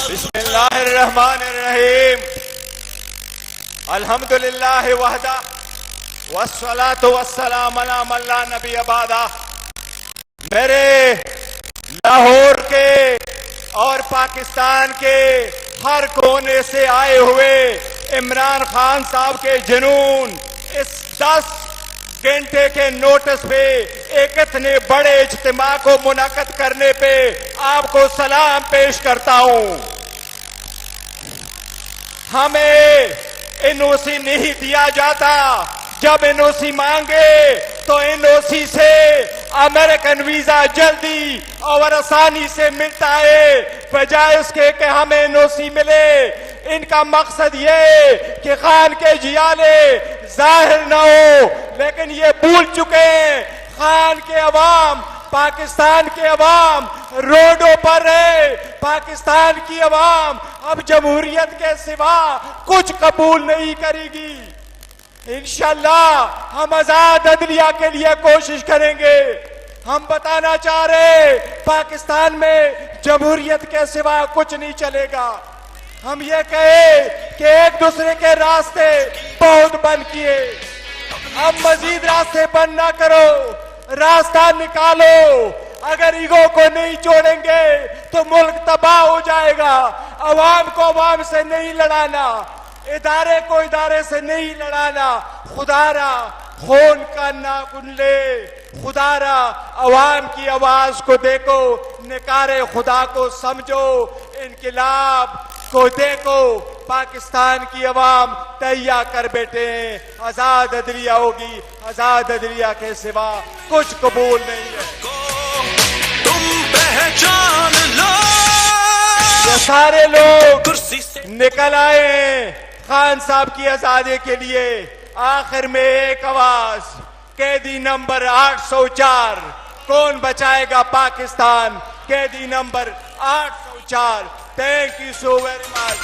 बिस्मिल्लाहिर्रहमानिर्रहीम। अल्हम्दुलिल्लाहि वहदा वस्सलातु वस्सलाम अला मन ला नबी बादा। मेरे लाहौर के और पाकिस्तान के हर कोने से आए हुए इमरान खान साहब के जुनून, इस 10 घंटे के नोटिस पे एक इतने बड़े इज्तिमा को मुनक्कद करने पे आपको सलाम पेश करता हूं। हमें एनओसी नहीं दिया जाता। जब एनओसी मांगे तो एनओसी से अमेरिकन वीजा जल्दी और आसानी से मिलता है, बजाय उसके कि हमें एनओसी मिले। इनका मकसद ये कि खान के जियाले जाहिर न हो, लेकिन ये भूल चुके हैं खान के अवाम, पाकिस्तान के अवाम रोडों पर है। पाकिस्तान की अवाम अब जमहूरियत के सिवा कुछ कबूल नहीं करेगी। इंशाल्लाह हम आजाद अदलिया के लिए कोशिश करेंगे। हम बताना चाह रहे पाकिस्तान में जमहूरियत के सिवा कुछ नहीं चलेगा। हम ये कहे कि एक दूसरे के रास्ते बहुत बंद किए, अब मजीद रास्ते बंद ना करो, रास्ता निकालो। अगर ईगो को नहीं छोड़ेंगे तो मुल्क तबाह हो जाएगा। अवाम को अवाम से नहीं लड़ाना, इदारे को इदारे से नहीं लड़ाना। खुदारा खून का नाखून ले, खुदारा अवाम की आवाज को देखो, निकारे खुदा को समझो, इनकिलाब को देखो। पाकिस्तान की आवाम तैयार कर बैठे हैं, आजाद अदलिया होगी। आजाद अदलिया के सिवा कुछ कबूल नहीं है। तुम पहचान लो। ये सारे लोग निकल आए खान साहब की आजादी के लिए। आखिर में एक आवाज, कैदी नंबर 804, कौन बचाएगा पाकिस्तान? कैदी number 804। Thank you so very much.